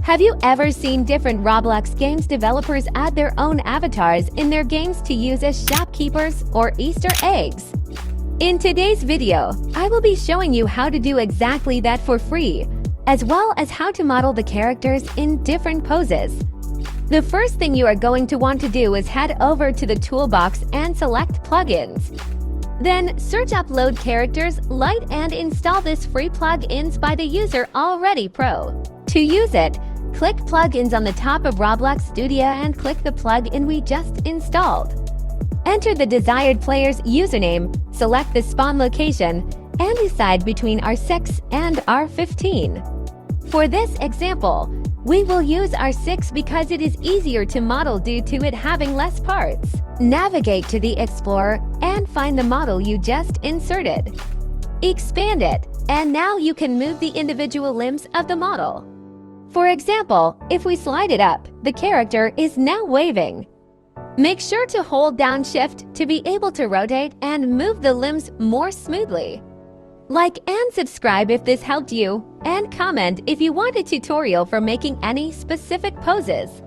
Have you ever seen different Roblox games developers add their own avatars in their games to use as shopkeepers or Easter eggs? In today's video, I will be showing you how to do exactly that for free, as well as how to model the characters in different poses. The first thing you are going to want to do is head over to the toolbox and select plugins. Then search Upload Characters Lite and install this free plugins by the user already pro. To use it, click Plugins on the top of Roblox Studio and click the plugin we just installed. Enter the desired player's username, select the spawn location, and decide between R6 and R15. For this example, we will use R6 because it is easier to model due to it having less parts. Navigate to the Explorer and find the model you just inserted. Expand it, and now you can move the individual limbs of the model. For example, if we slide it up, the character is now waving. Make sure to hold down Shift to be able to rotate and move the limbs more smoothly. Like and subscribe if this helped you, and comment if you want a tutorial for making any specific poses.